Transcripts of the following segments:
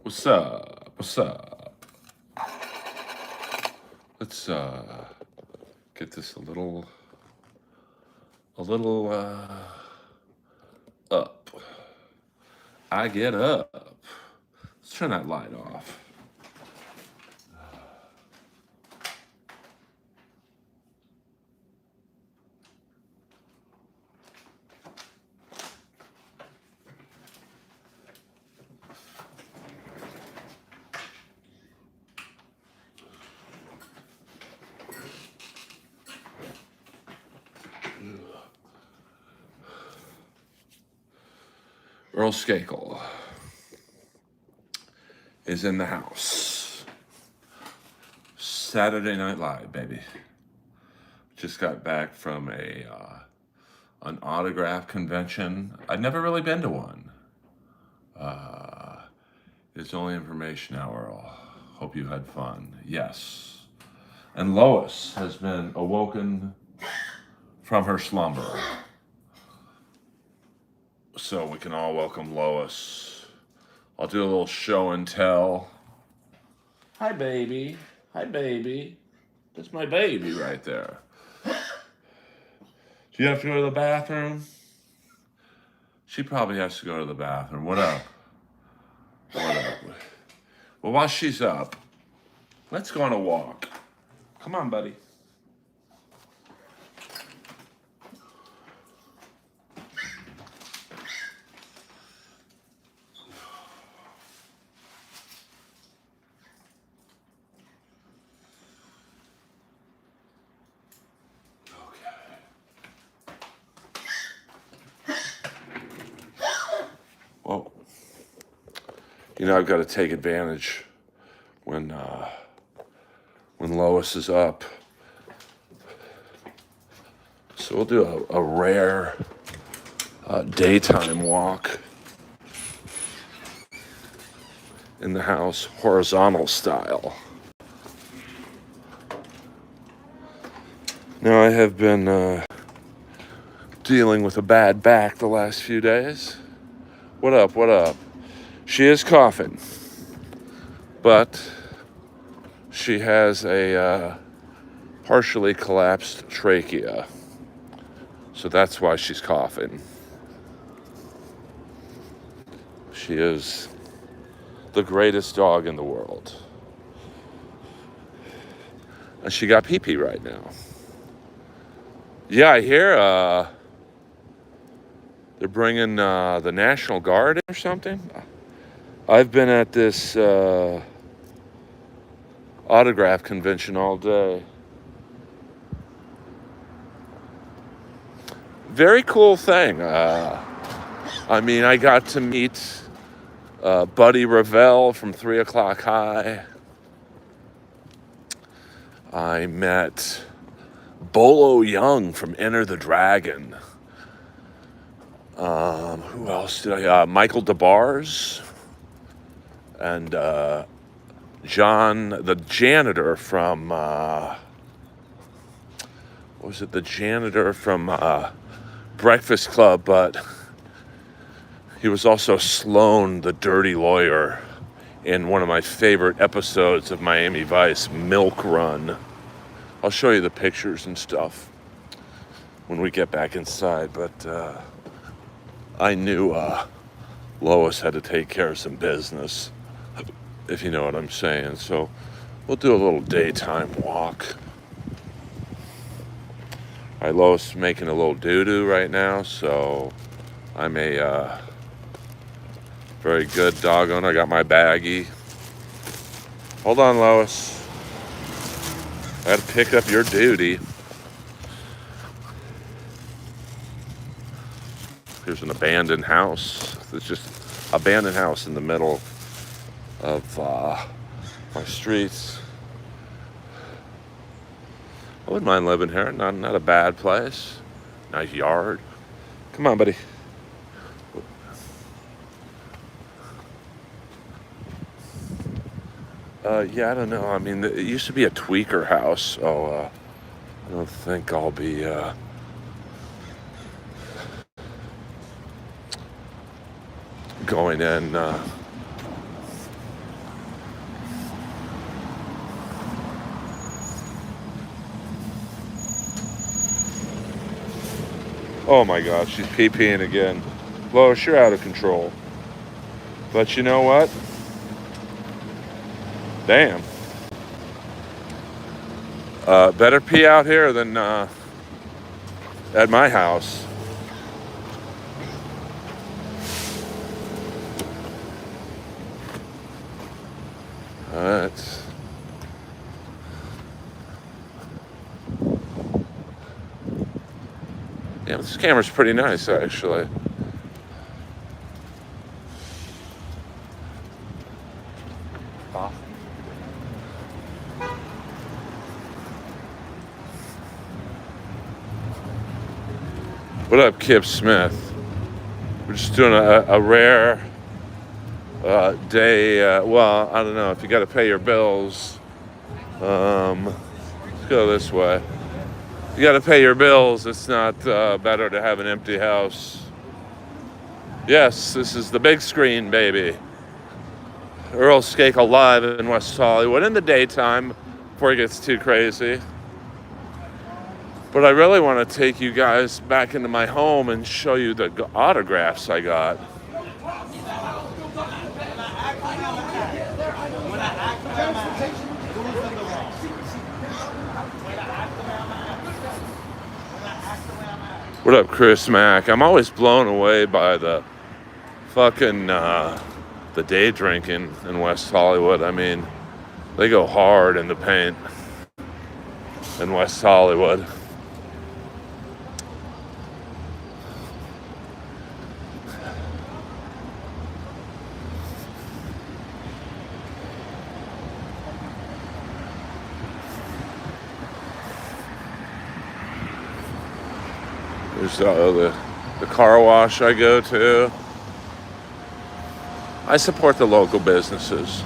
What's up? What's up? Let's get this a little up. I get up. Let's turn that light off. Earl Skakel is in the house. Saturday Night Live, baby. Just got back from an autograph convention. I'd never really been to one. It's only information now, Earl. Hope you had fun. Yes. And Lois has been awoken from her slumber. So we can all welcome Lois. I'll do a little show and tell. Hi, baby. Hi, baby. That's my baby right there. Do you have to go to the bathroom? She probably has to go to the bathroom. What up? What up? Well, while she's up, let's go on a walk. Come on, buddy. Well, I've got to take advantage when Lois is up. So we'll do a rare daytime walk in the house, horizontal style. Now, I have been dealing with a bad back the last few days. What up, what up? She is coughing, but she has a partially collapsed trachea. So that's why she's coughing. She is the greatest dog in the world. And she got pee-pee right now. Yeah, I hear they're bringing the National Guard in or something. I've been at this autograph convention all day. Very cool thing. I got to meet Buddy Revell from 3 O'Clock High. I met Bolo Young from Enter the Dragon. Who else did I? Michael DeBars. And John, the janitor from, the janitor from Breakfast Club, but he was also Sloan, the dirty lawyer, in one of my favorite episodes of Miami Vice, Milk Run. I'll show you the pictures and stuff when we get back inside, but I knew Lois had to take care of some business, if you know what I'm saying. So we'll do a little daytime walk. All right, Lois is making a little doo-doo right now, so I'm a very good dog owner. I got my baggie. Hold on, Lois. I gotta pick up your duty. Here's an abandoned house. It's just abandoned house in the middle of my streets. I wouldn't mind living here. Not a bad place. Nice yard. Come on, buddy. Yeah, I don't know. It used to be a tweaker house, so I don't think I'll be going in Oh my God, she's pee-peeing again. Lois, you're out of control. But you know what? Damn. Better pee out here than at my house. Alright. Yeah, this camera's pretty nice, actually. What up, Kip Smith? We're just doing a rare day. Well, I don't know. If you got to pay your bills, let's go this way. You got to pay your bills. It's not better to have an empty house. Yes, this is the big screen, baby. Earl Skakel live in West Hollywood in the daytime before it gets too crazy. But I really want to take you guys back into my home and show you the autographs I got. What up, Chris Mack? I'm always blown away by the fucking the day drinking in West Hollywood. I mean, they go hard in the paint in West Hollywood. There's the car wash I go to. I support the local businesses.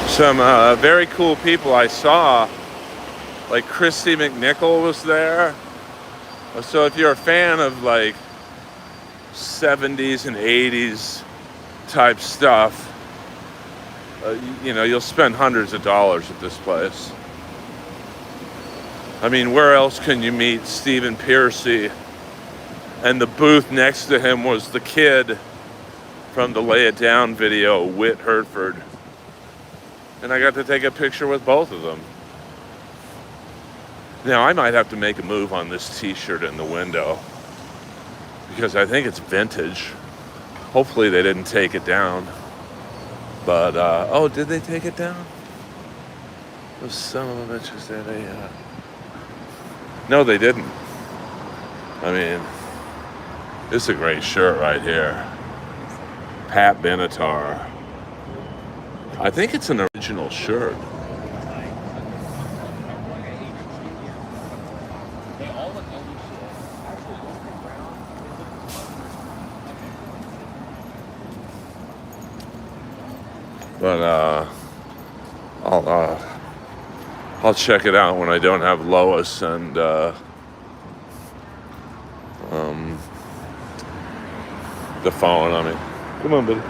Some very cool people I saw, like Christy McNichol was there. So if you're a fan of like 70s and 80s type stuff, you know, you'll spend hundreds of dollars at this place. I mean, where else can you meet Stephen Piercy? And the booth next to him was the kid from the Lay It Down video, Whit Hertford. And I got to take a picture with both of them. Now, I might have to make a move on this t-shirt in the window because I think it's vintage. Hopefully they didn't take it down. But, oh, did they take it down? Those son of a bitches there, No, they didn't. I mean, this is a great shirt right here. Pat Benatar. I think it's an original shirt. But I'll check it out when I don't have Lois and the phone on me. Come on, buddy.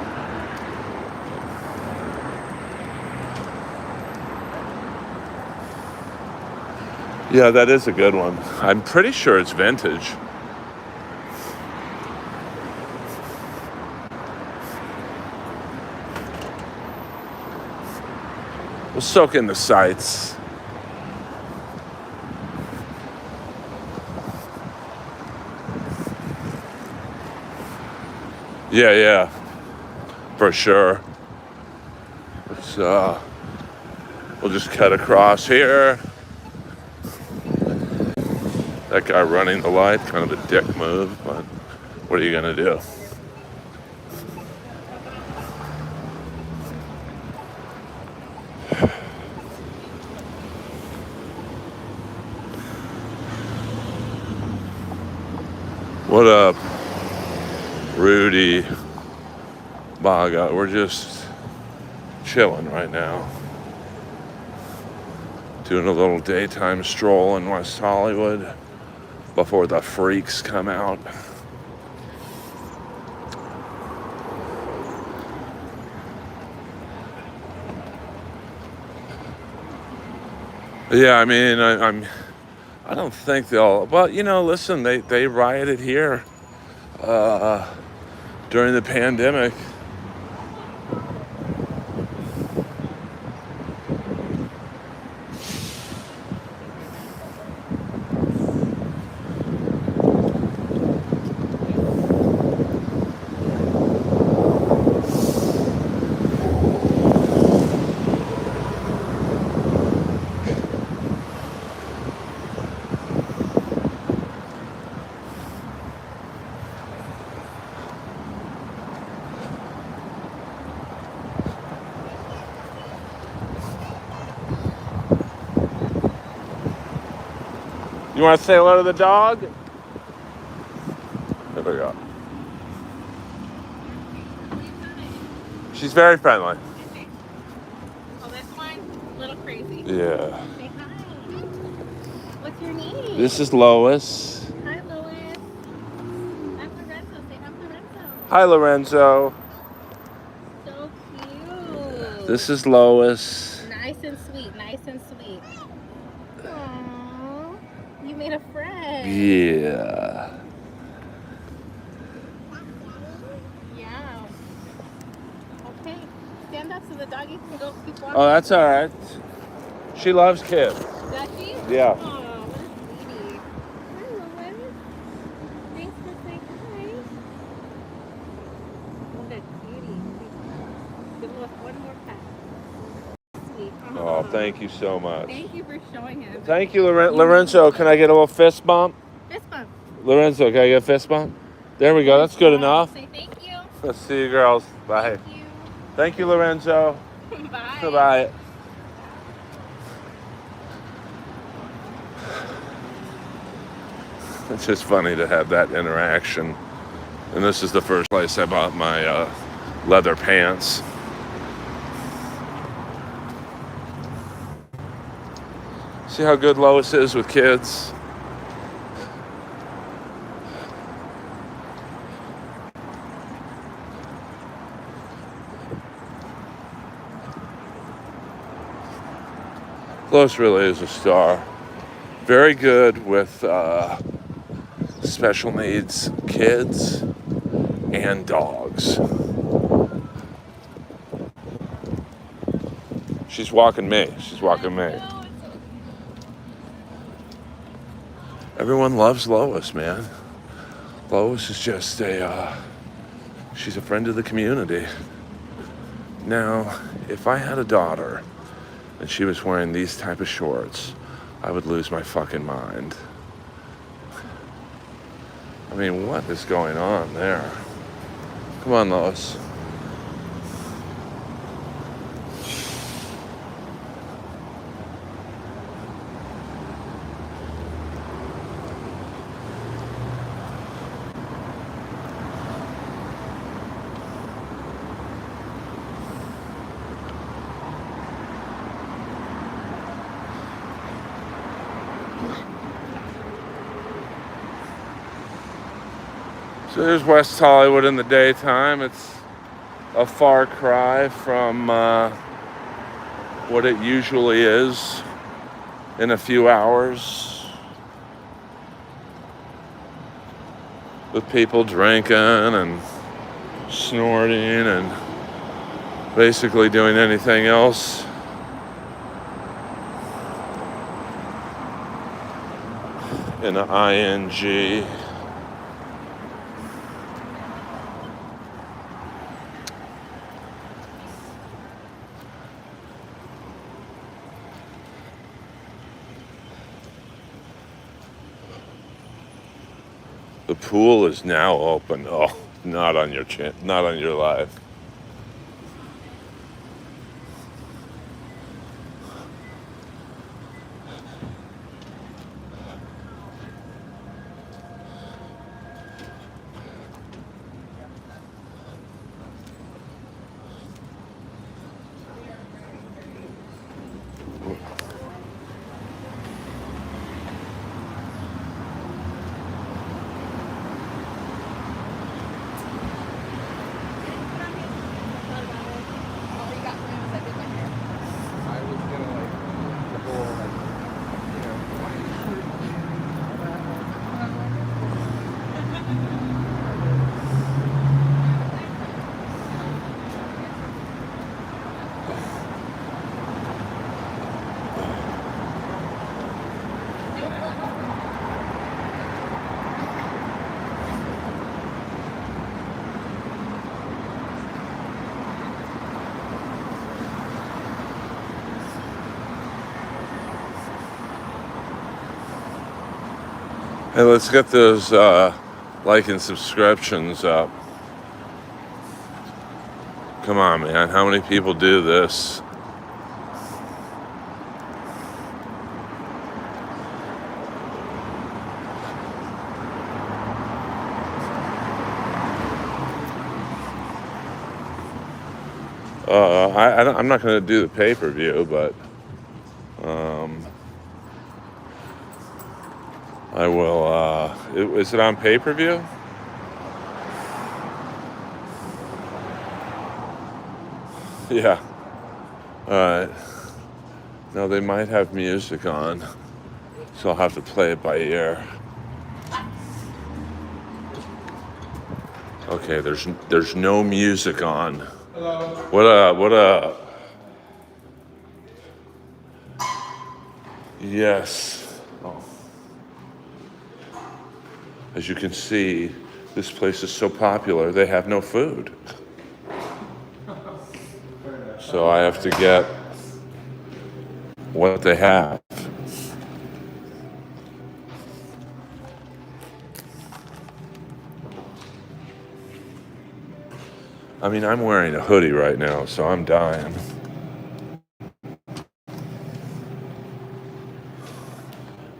Yeah, that is a good one. I'm pretty sure it's vintage. We'll soak in the sights. Yeah, for sure. Let's, we'll just cut across here. That guy running the light, kind of a dick move, but what are you gonna do? What up, Rudy, Baga? We're just chilling right now. Doing a little daytime stroll in West Hollywood before the freaks come out. Yeah, I mean, I don't think they'll. Well, listen, they rioted here during the pandemic. You want to say hello to the dog? There we go. She's very friendly. Oh, this one? A little crazy. Yeah. Say hi. What's your name? This is Lois. Hi, Lois. I'm Lorenzo. Say hi, Lorenzo. Hi, Lorenzo. So cute. This is Lois. Nice and sweet. Nice and sweet. Aww. You made a friend. Yeah. Yeah. Okay. Stand up so the doggy can go keep walking. Oh, that's all right. She loves kids. Does she? Yeah. Oh, what a sweetie. Hi, Lois. Thanks for saying hi. What a cutie. Give Lois one more pat. Sweet. Oh, thank you so much. Thank you for showing him. Thank you, Lorenzo. Can I get a little fist bump? Fist bump. Lorenzo, can I get a fist bump? There we go. That's good enough. Say thank you. Let's see you girls. Bye. Thank you. Thank you, Lorenzo. Bye. Goodbye. It's just funny to have that interaction. And this is the first place I bought my leather pants. See how good Lois is with kids? Lois really is a star. Very good with special needs kids and dogs. She's walking me. She's walking me. Everyone loves Lois, man. Lois is just she's a friend of the community. Now, if I had a daughter and she was wearing these type of shorts, I would lose my fucking mind. I mean, what is going on there? Come on, Lois. So there's West Hollywood in the daytime. It's a far cry from what it usually is in a few hours. With people drinking and snorting and basically doing anything else. In an ING. The pool is now open. Oh, not on your not on your life. Hey, let's get those like and subscriptions up. Come on, man. How many people do this? I'm not going to do the pay-per-view, but I will. Is it on pay-per-view? Yeah. All right. Now they might have music on, so I'll have to play it by ear. Okay, there's no music on. Hello. What up? What up? Yes. Oh. As you can see, this place is so popular, they have no food. So I have to get what they have. I mean, I'm wearing a hoodie right now, so I'm dying.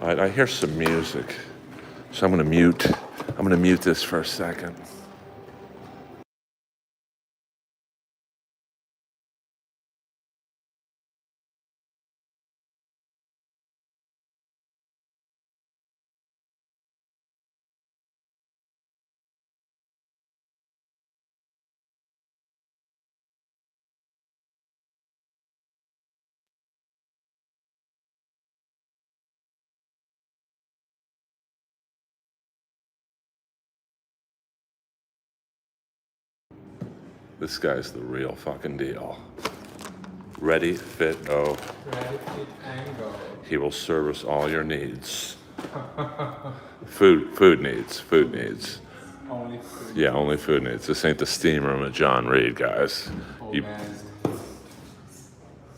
All right, I hear some music, so I'm gonna mute this for a second. This guy's the real fucking deal. Ready, fit, go. Ready, fit, and go. He will service all your needs. Food needs. Only food. Yeah, only food needs. This ain't the steam room at John Reed, guys. Oh You man.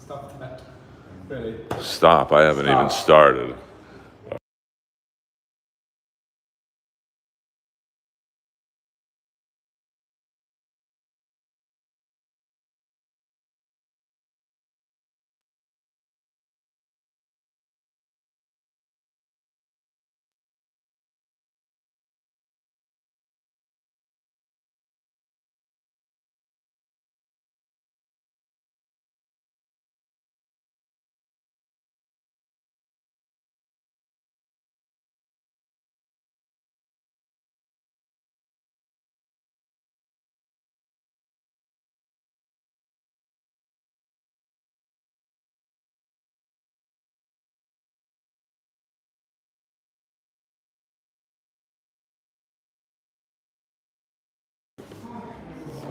Stop that. Really. stop. I haven't even started.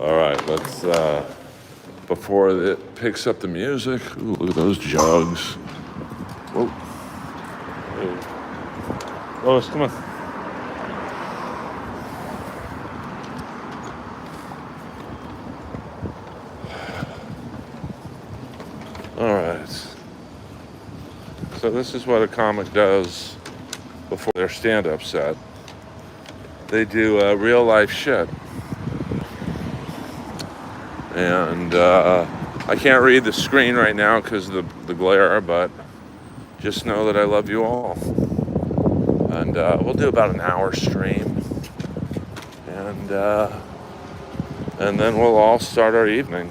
All right, let's, before it picks up the music, ooh, look at those jugs. Whoa. Hey. Lois, come on. All right. So this is what a comic does before their stand-up set. They do real life shit. And I can't read the screen right now because of the glare, but just know that I love you all. And we'll do about an hour stream. And then we'll all start our evening.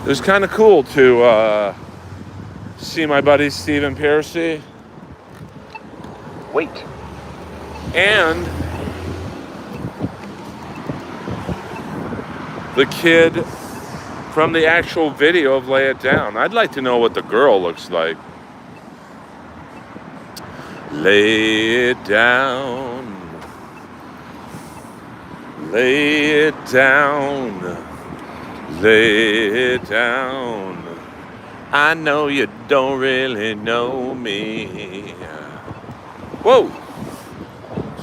It was kind of cool to see my buddy Stephen Piercy. Wait. And the kid from the actual video of Lay It Down. I'd like to know what the girl looks like. Lay it down. Lay it down. Lay it down. I know you don't really know me. Whoa.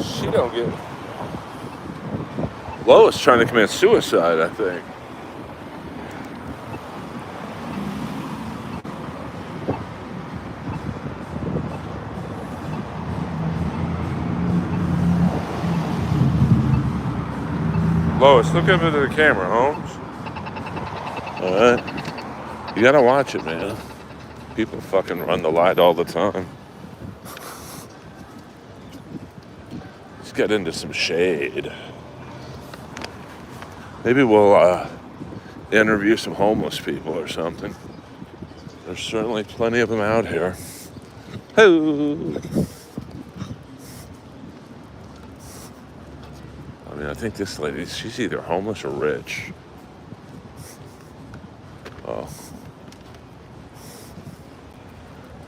She don't get... Lois trying to commit suicide, I think. Lois, look up into the camera, Holmes. All right. You gotta watch it, man. People fucking run the light all the time. Let's get into some shade. Maybe we'll interview some homeless people or something. There's certainly plenty of them out here. Hoo! I mean, I think this lady, she's either homeless or rich. Oh.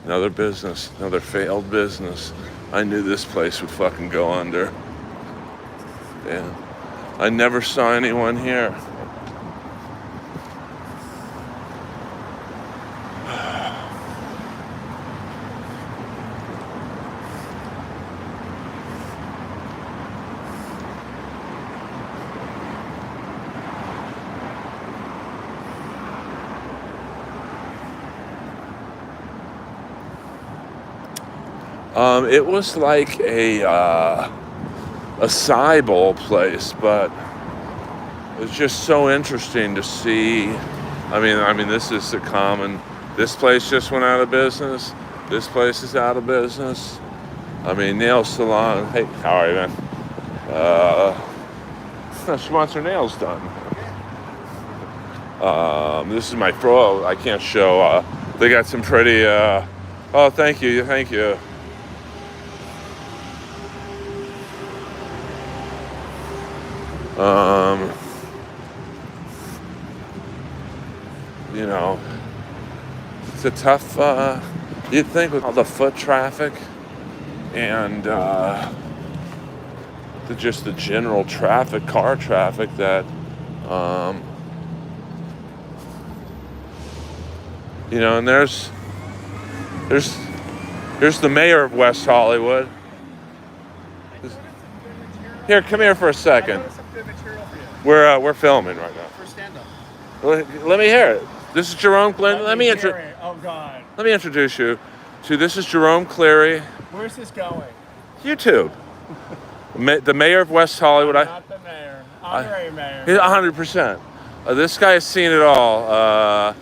Another business, another failed business. I knew this place would fucking go under. Yeah. I never saw anyone here. It was like a acai bowl place, but it was just so interesting to see. I mean, this is a common. This place just went out of business. This place is out of business. I mean, nail salon. Hey, how are you, man? She wants her nails done. This is my fro. I can't show. They got some pretty. Oh, thank you, thank you. You know, it's a tough, you'd think with all the foot traffic and just the general traffic, car traffic that, you know, and there's the mayor of West Hollywood. Here, come here for a second. We're filming right now. For stand-up. Let me hear it. This is Jerome Cleary. Let me Oh God. Let me introduce you to. This is Jerome Cleary. Where's this going? YouTube. The mayor of West Hollywood. Not the mayor. Honorary mayor. 100%. This guy has seen it all. All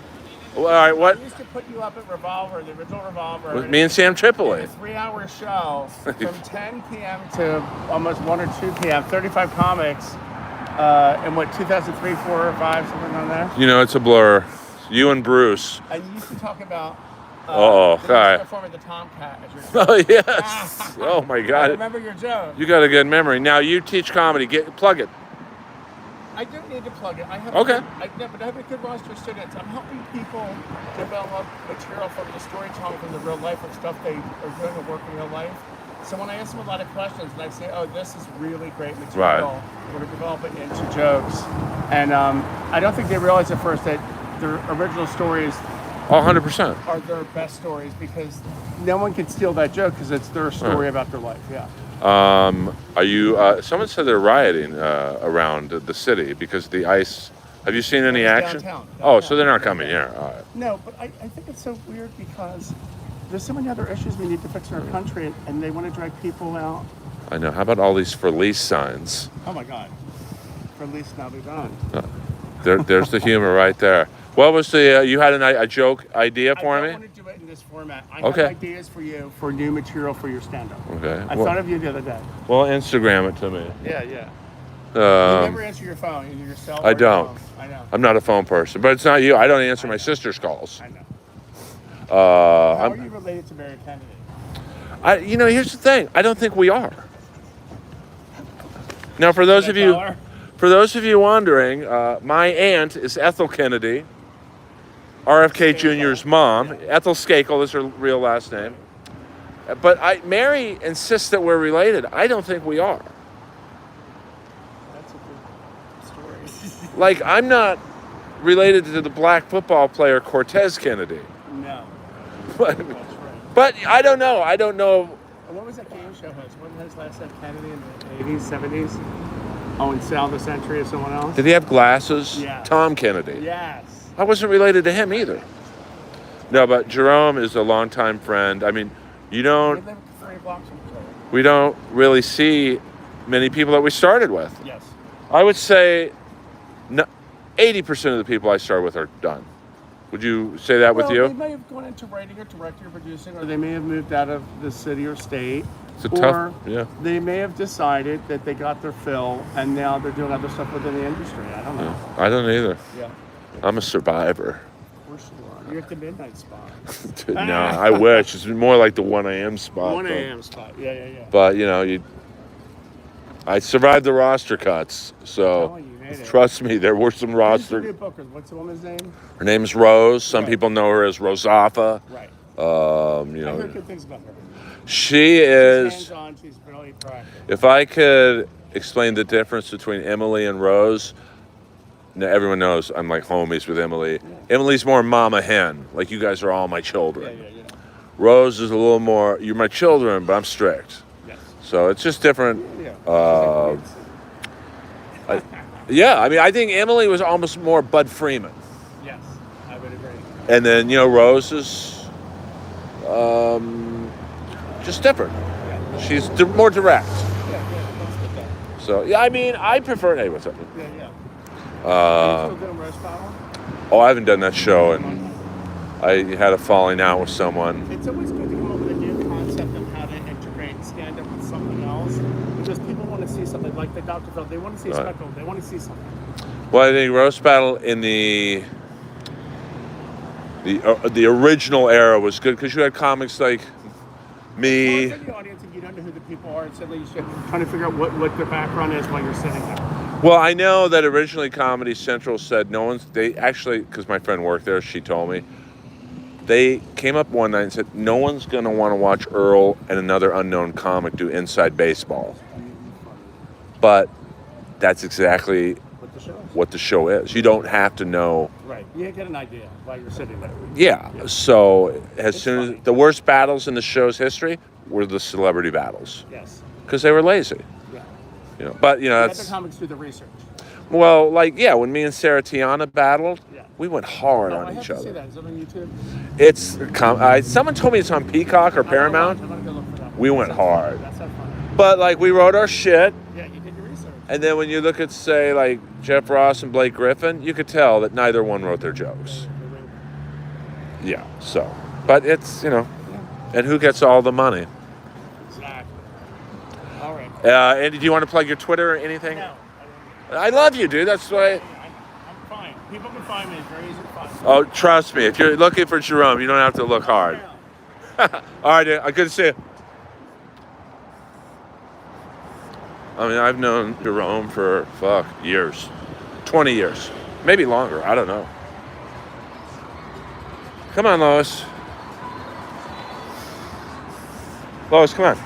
right, what? I used to put you up at Revolver, the original Revolver. With me and Sam Tripoli. A 3-hour show from 10 p.m. to almost 1 or 2 p.m. 35 comics. In what, 2003, 4, or 5, something on there? You know, it's a blur. You and Bruce. And you used to talk about Oh, the hi. performer, the Tomcat. As your Oh, yes. Oh, my I God. remember your joke. You got a good memory. Now, you teach comedy. Plug it. I don't need to plug it. I have Okay. but I have a good roster of students. I'm helping people develop material from the storytelling, from the real life of stuff they are doing or work in real life. So when I ask them a lot of questions and I say, oh, this is really great material, Right. we're going to develop it into jokes. And I don't think they realize at first that their original stories 100%. are their best stories because no one can steal that joke because it's their story about their life. Yeah. Are you, someone said they're rioting around the city because of the ice. Have you seen any action? Downtown. Oh, so they're not coming here. All right. No, but I think it's so weird because there's so many other issues we need to fix in our country, and they want to drag people out. I know. How about all these for lease signs? Oh my God. For at least now be gone. There's the humor right there. What was the, you had a joke idea for I me? don't want to do it in this format. I Okay. have ideas for you for new material for your stand-up. Okay. I Well- thought of you the other day. Well, Instagram it to me. Yeah. You never Um, answer your phone, either your cell or I your don't. phone. I know. I'm not a phone person, but it's not you. I don't answer my sister's calls. I know. How are I'm, you related to Mary Kennedy? you know, here's the thing. I don't think we are. Now, for those of Can I you, tell her? for those of you wondering, my aunt is Ethel Kennedy, RFK Jr.'s mom. Ethel Skakel is her real last name. But Mary insists that we're related. I don't think we are. That's a good story. Like, I'm not related to the black football player Cortez Kennedy. No. But, That's right. but I don't know. I don't know. What was that game show host? When his last name Kennedy in the 80s, 70s? Oh, and Sal the Century or someone else? Did he have glasses? Yes. Tom Kennedy. Yes. I wasn't related to him either. No, but Jerome is a longtime friend. I mean, We don't live 3 blocks from each other. we don't really see many people that we started with. Yes. I would say 80% of the people I start with are done. Would you say that with Well, you? they may have gone into writing or directing or producing, or they may have moved out of the city or state. It's a or tough, yeah. they may have decided that they got their fill and now they're doing other stuff within the industry. I don't know. I don't either. Yeah. I'm a survivor. Of course you are. You're at the midnight spot. No, I wish. It's more like the 1 a.m. spot. 1 but- a.m. spot. Yeah. But, I survived the roster cuts, so Oh, you made it. trust me, there were some Who's the roster. new booker? What's the woman's name? Her name is Rose. Some Right. people know her as Rosafa. Right. I I heard good things about her. she She's is. hands-on. She's really proactive. If I could explain the difference between Emily and Rose, now everyone knows I'm like homies with Emily. Emily's more mama hen, like you guys are all my children. Yeah. Rose is a little more, you're my children, but I'm strict. Yes. So it's just different. Yeah. Yeah, I mean, I think Emily was almost more Bud Freeman. Yes, I would agree. And then, Rose is just different. Yeah. She's more direct. Yeah. That's good though. So, yeah, I mean, I prefer, hey, what's up? Yeah. Are you still doing roast battle? Oh, I haven't done that show, and I had a falling out with someone. It's always good to come up with a new concept of how to integrate stand-up with something else, because people want to see something like the Dr. Phil. They want to see a spectacle. They want to see something. Well, I think roast battle in the original era was good because you had comics like me. Well, in the audience, if you don't know who the people are, and suddenly you should try to figure out what their background is while you're sitting there. Well, I know that originally Comedy Central said because my friend worked there, she told me, they came up one night and said, no one's going to want to watch Earl and another unknown comic do inside baseball. But that's exactly what the show is. You don't have to know. Right. You get an idea while you're sitting there. Yeah. So as soon as the worst battles in the show's history were the celebrity battles Yes. because they were lazy. Yeah. But Let that's the comics do the research. well, when me and Sarah Tiana battled, Yeah. we went hard I on have each to see other. that. Is it on YouTube? It's someone told me it's on Peacock or Paramount. I'm gonna go look for that. We went hard. That's so fun. But we wrote our shit, Yeah, you did your research. and then when you look at say Jeff Ross and Blake Griffin, you could tell that neither one wrote their jokes. Yeah. So, but it's and who gets all the money? Exactly. All right. And do you want to plug your Twitter or anything? No. I love you, dude. That's why. I'm fine. People can find me. It's very easy to find. Oh, trust me. If you're looking for Jerome, you don't have to look hard. All right, dude. Good to see you. I mean, I've known Jerome for years, 20 years, maybe longer. I don't know. Come on, Lois. Lois, come on.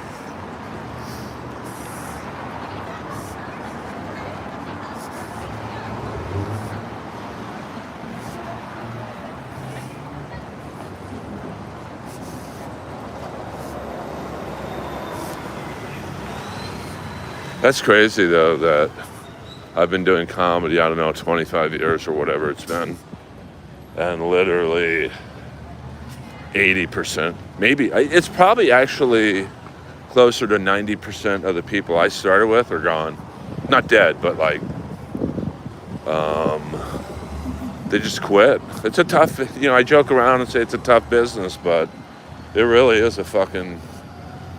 That's crazy, though, that I've been doing comedy, I don't know, 25 years or whatever it's been. And literally 80%, maybe, it's probably actually closer to 90% of the people I started with are gone. Not dead, but they just quit. It's a tough, I joke around and say it's a tough business, but it really is a fucking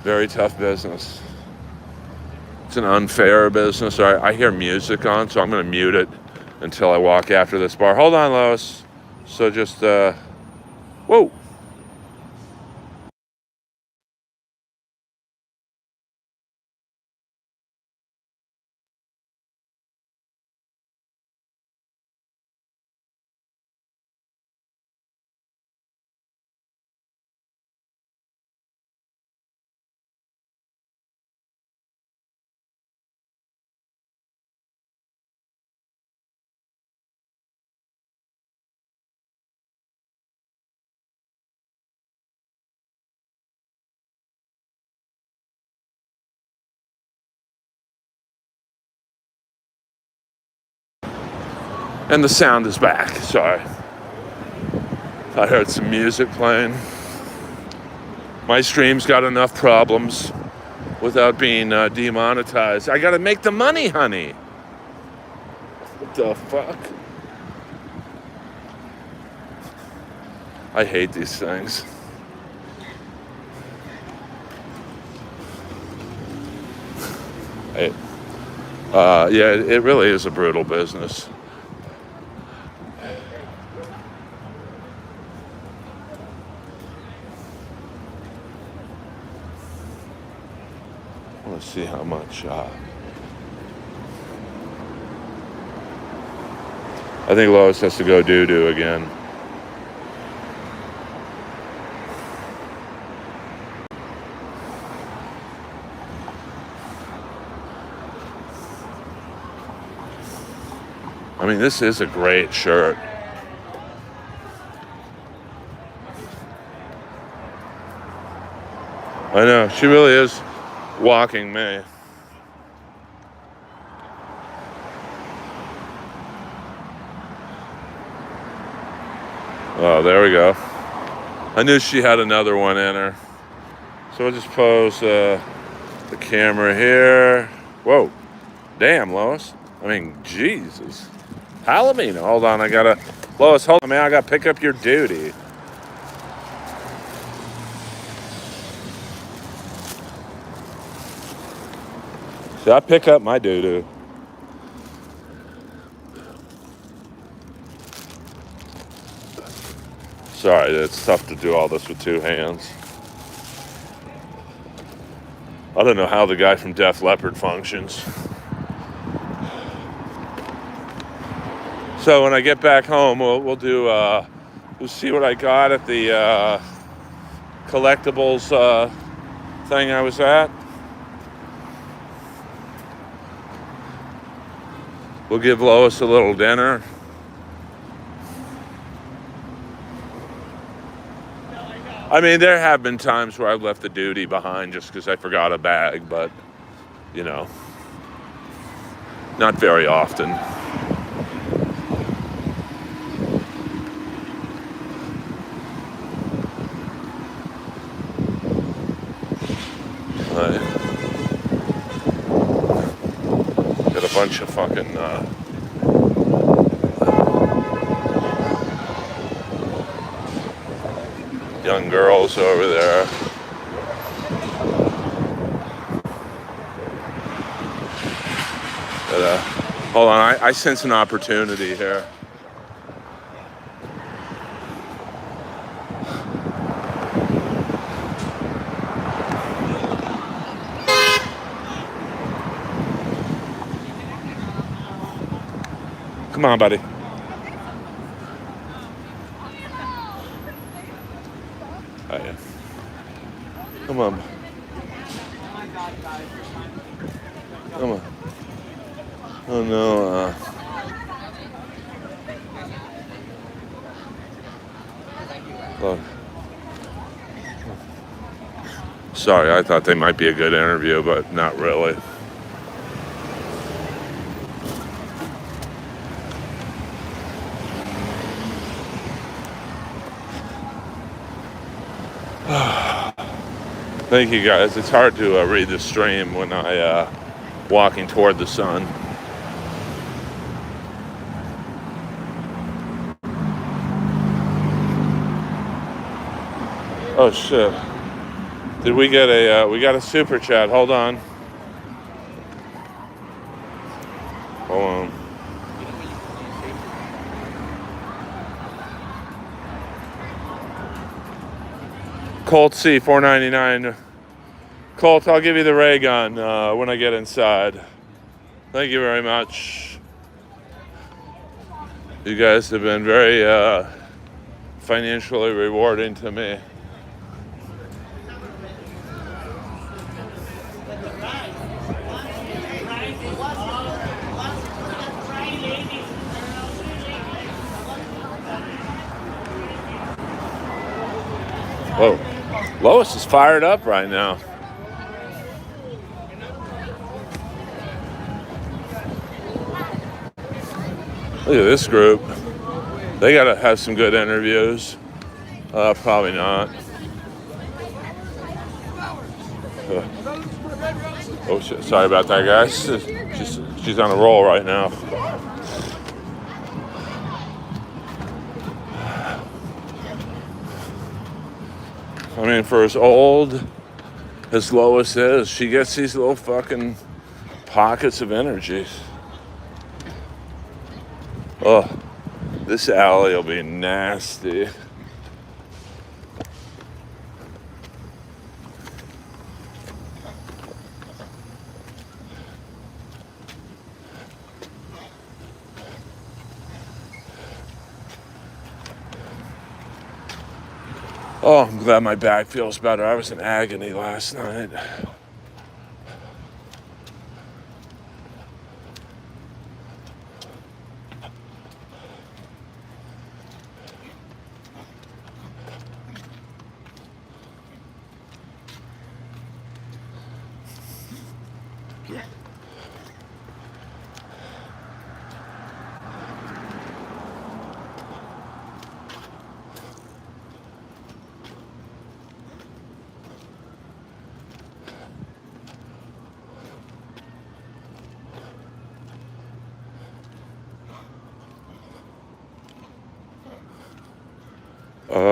very tough business. It's an unfair business. I hear music on, so I'm going to mute it until I walk after this bar. Hold on, Lois. So just, whoa. And the sound is back. Sorry. I heard some music playing. My stream's got enough problems without being demonetized. I gotta make the money, honey. the fuck? I hate these things. Yeah, it really is a brutal business. Let's see how much. I think Lois has to go doo-doo again. I mean, this is a great shirt. I know, she really is walking me. Oh, there we go. I knew she had another one in her. So we'll just pose the camera here. Whoa. Damn, Lois. I mean, Jesus. Palomino. Hold on, Lois, hold on, man. I gotta pick up your duty. Should I pick up my doo-doo? Sorry, it's tough to do all this with two hands. I don't know how the guy from Def Leppard functions. So when I get back home, we'll do, we'll see what I got at the collectibles thing I was at. We'll give Lois a little dinner. I mean, there have been times where I've left the duty behind just because I forgot a bag, but, you know, not very often. Got a bunch of fucking young girls over there. But, hold on, I sense an opportunity here. Come on, buddy. Oh, yeah. Come on. Come on. Oh, no. Look. Sorry, I thought they might be a good interview, but not really. Thank you guys. It's hard to read the stream when I walking toward the sun. Oh shit! Did we get we got a super chat? Hold on. Hold on. Colt C, $4.99. Colt, I'll give you the ray gun when I get inside. Thank you very much. You guys have been very financially rewarding to me. Whoa. Lois is fired up right now. Look at this group. They gotta have some good interviews. Probably not. Oh shit! Sorry about that, guys. She's on a roll right now. I mean, for as old as Lois is, she gets these little fucking pockets of energy. Oh, this alley will be nasty. Oh, I'm glad my back feels better. I was in agony last night.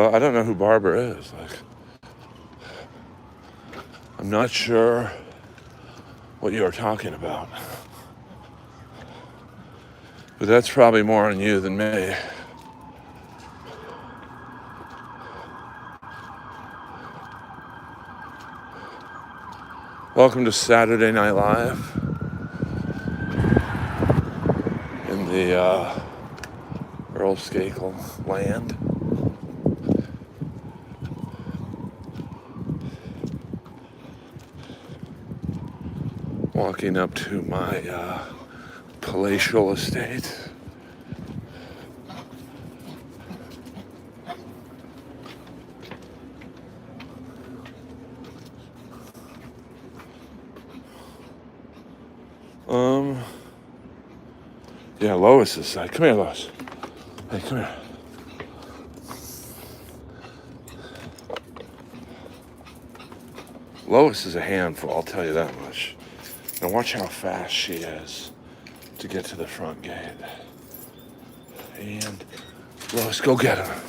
I don't know who Barbara is. Like, I'm not sure what you are talking about. But that's probably more on you than me. Welcome to Saturday Night Live in the Earl Skakel land. Walking up to my palatial estate. Yeah, Lois is like, come here, Lois. Hey, come here. Lois is a handful, I'll tell you that much. Now watch how fast she is to get to the front gate. And Lois, go get her.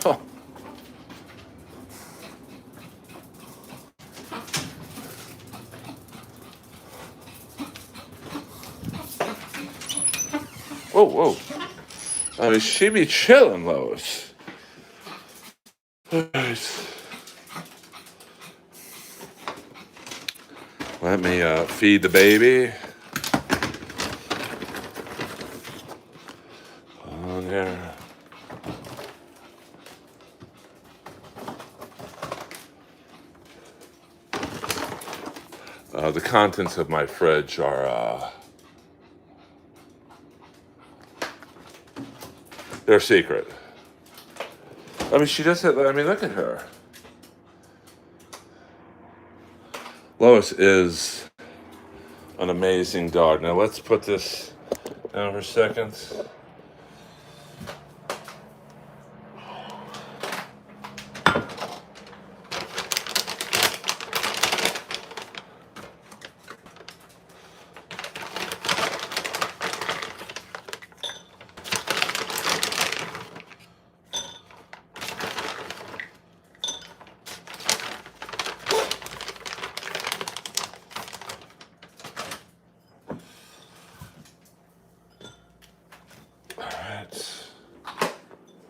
Oh. Whoa, whoa. I mean, she be chilling, Lois. Right. Let me feed the baby. On there. The contents of my fridge are, they're secret. I mean, she does it, I mean, look at her. Lois is an amazing dog. Now let's put this down for a second.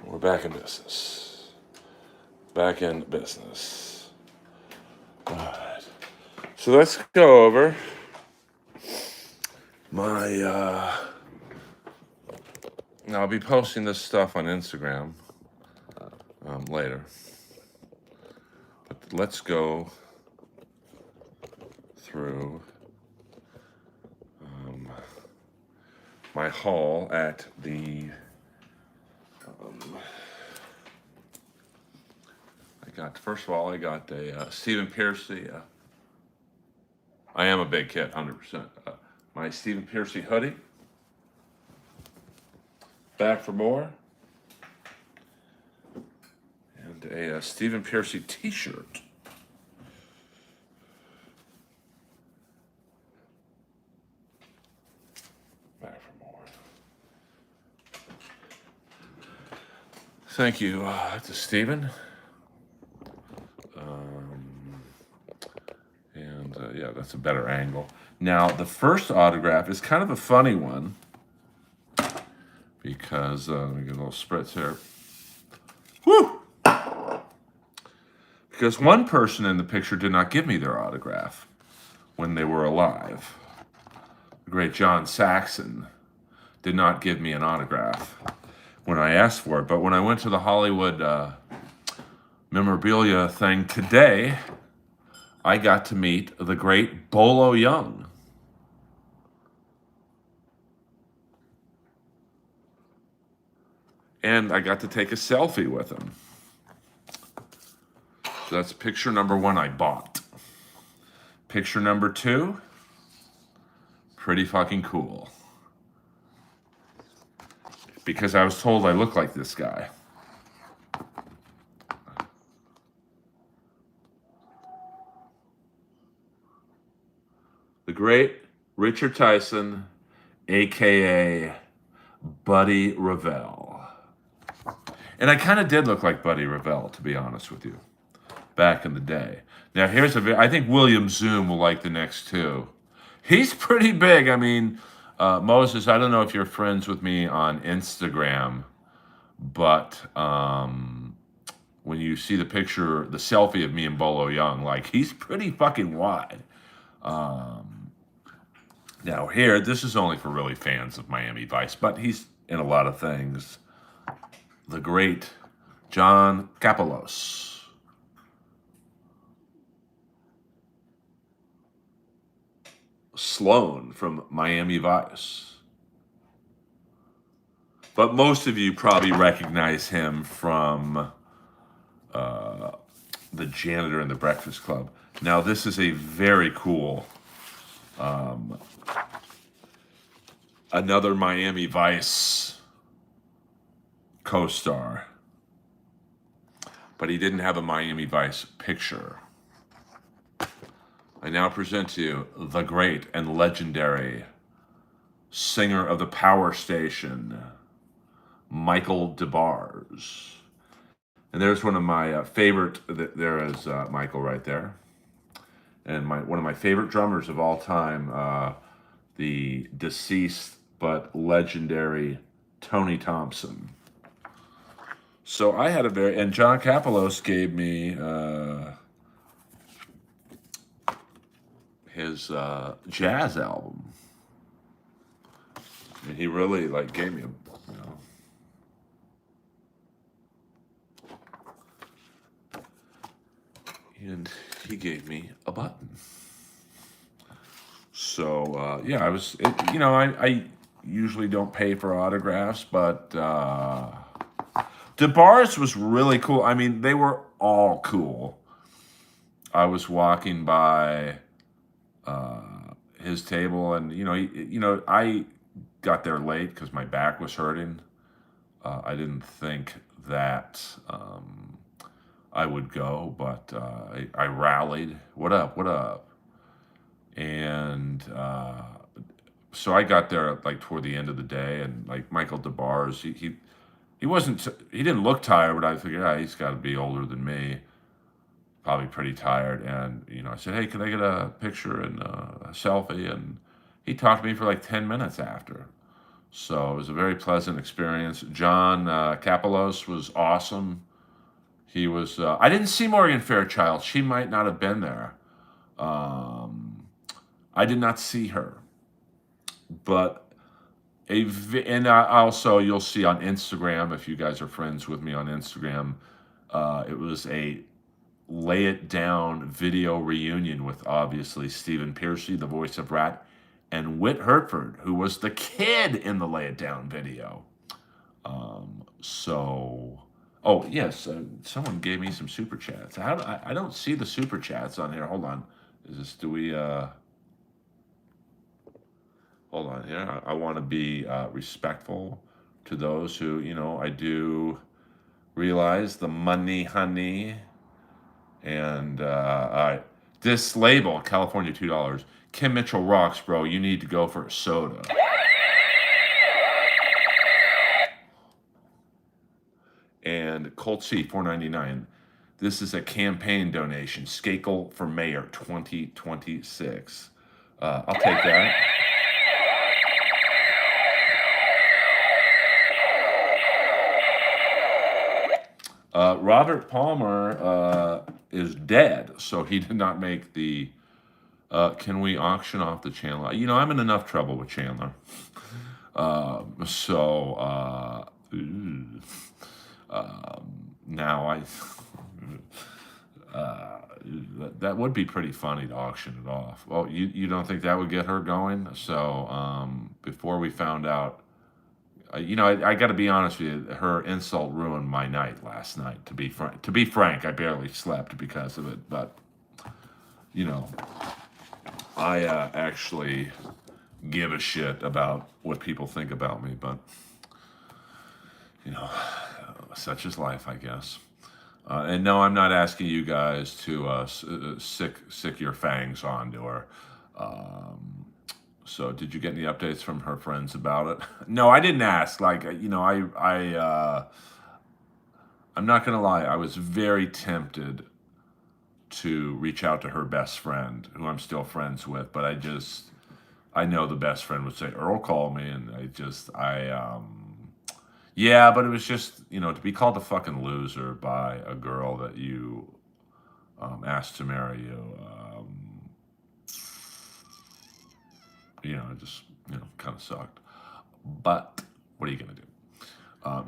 We're back in business. Back in business. All right. So let's go over my, now I'll be posting this stuff on Instagram later. But let's go through my haul at the first of all, I got a Stephen Piercy. I am a big kid, 100%. My Stephen Piercy hoodie. Back for more. And a Stephen Piercy t-shirt. Back for more. Thank you to Stephen. And yeah, that's a better angle. Now, the first autograph is kind of a funny one because, let me get a little spritz here. Woo! Because one person in the picture did not give me their autograph when they were alive. The great John Saxon did not give me an autograph when I asked for it. But when I went to the Hollywood memorabilia thing today, I got to meet the great Bolo Young. And I got to take a selfie with him. So that's picture number one I bought. Picture number two, pretty fucking cool. Because I was told I look like this guy. The great Richard Tyson, a.k.a. Buddy Revell. And I kind of did look like Buddy Revell, to be honest with you, back in the day. Now, I think William Zoom will like the next two. He's pretty big. I mean, Moses, I don't know if you're friends with me on Instagram, but when you see the picture, the selfie of me and Bolo Young, like, he's pretty fucking wide. Now here, this is only for really fans of Miami Vice, but he's in a lot of things. The great John Kapelos. Sloan from Miami Vice. But most of you probably recognize him from The Janitor in the Breakfast Club. Now this is a very cool another Miami Vice co-star, but he didn't have a Miami Vice picture. I now present to you the great and legendary singer of the Power Station, Michael DeBarge. And there's one of my favorite, there is Michael right there. And one of my favorite drummers of all time, the deceased but legendary Tony Thompson. So I had and John Kapelos gave me his jazz album. And he really gave me and he gave me a button. So yeah, I usually don't pay for autographs, but DeBarge was really cool. I mean, they were all cool. I was walking by his table, and I got there late because my back was hurting. I didn't think that I would go, but I rallied. What up? What up? And so I got there toward the end of the day, and Michael DeBarge, he didn't look tired, but I figured he's got to be older than me, probably pretty tired. And I said, hey, can I get a picture and a selfie? And he talked to me for 10 minutes after. So it was a very pleasant experience. John Kapelos was awesome. He was. I didn't see Morgan Fairchild. She might not have been there. I did not see her, but also you'll see on Instagram, if you guys are friends with me on Instagram, it was a Lay It Down video reunion with obviously Stephen Piercy, the voice of Rat, and Whit Hertford, who was the kid in the Lay It Down video. Oh yes, someone gave me some super chats. I don't see the super chats on here. Hold on, hold on here. I want to be respectful to those who, I do realize the money, honey. And this label, California $2. Kim Mitchell rocks, bro. You need to go for a soda. And Colt C, $4.99. This is a campaign donation. Skakel for mayor 2026. I'll take that. Robert Palmer is dead, so he did not make the. Can we auction off the Chandler? You know, I'm in enough trouble with Chandler. Now that would be pretty funny to auction it off. Well, you don't think that would get her going? So before we found out, I got to be honest with you, her insult ruined my night last night. To be frank, I barely slept because of it. But I actually give a shit about what people think about me. But such is life, I guess. And no, I'm not asking you guys to sick your fangs onto her. So, did you get any updates from her friends about it? No, I didn't ask. Like, I'm not gonna lie. I was very tempted to reach out to her best friend, who I'm still friends with, but I know the best friend would say, Earl, call me, and yeah, but it was just, to be called a fucking loser by a girl that you asked to marry you, it just, kind of sucked. But what are you going to do?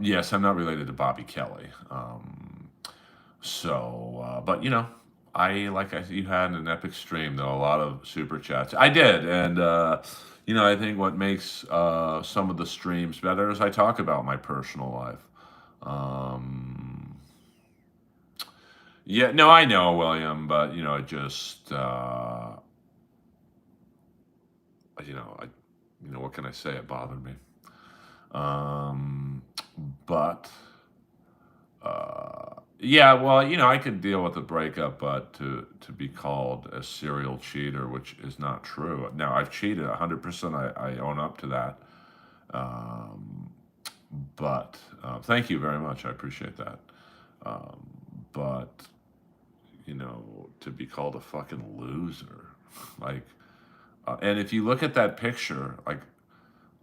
Yes, I'm not related to Bobby Kelly. You had an epic stream, though, a lot of super chats. I did, and I think what makes some of the streams better is I talk about my personal life. Yeah, no, I know, William, but it just what can I say? It bothered me. But yeah, well, I could deal with the breakup, but to be called a serial cheater, which is not true. Now, I've cheated 100%. I own up to that. But thank you very much. I appreciate that. But to be called a fucking loser, like, and if you look at that picture, like,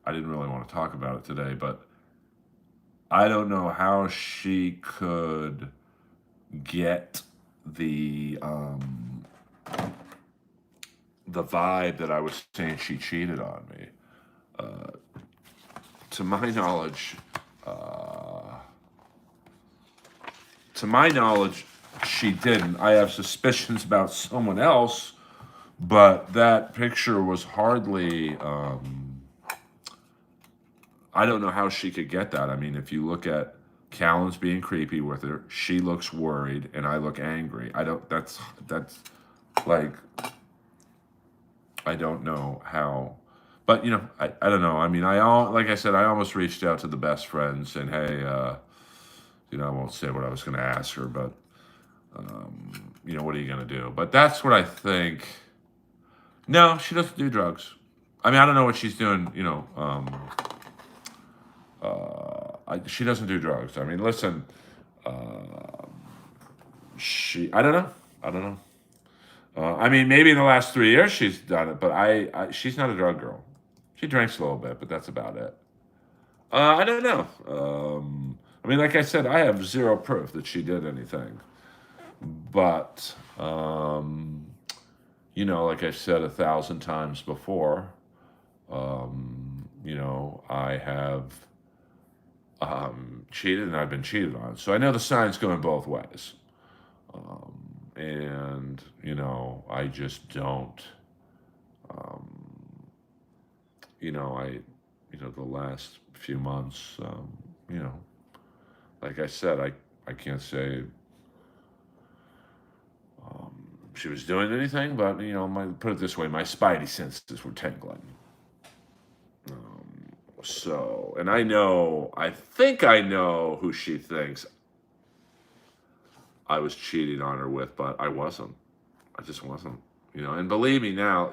I didn't really want to talk about it today, but I don't know how she could get the vibe that I was saying she cheated on me. To my knowledge, she didn't. I have suspicions about someone else, but that picture was hardly. I don't know how she could get that. I mean, if you look at Callan's being creepy with her, she looks worried, and I look angry. That's like, I don't know how, but I don't know. I mean, like I said, I almost reached out to the best friend saying, hey, I won't say what I was going to ask her, but what are you going to do? But that's what I think. No, she doesn't do drugs. I mean, I don't know what she's doing, she doesn't do drugs. I mean, listen, I don't know. I mean, maybe in the last 3 years she's done it, but she's not a drug girl. She drinks a little bit, but that's about it. I don't know. I mean, like I said, I have zero proof that she did anything. But, like I've said 1,000 times before, I have cheated and I've been cheated on. So I know the sign's going both ways. And, I just don't, the last few months, like I said, I can't say she was doing anything, but, put it this way, my spidey senses were tingling. So, and I think I know who she thinks I was cheating on her with, but I wasn't. I just wasn't, and believe me now,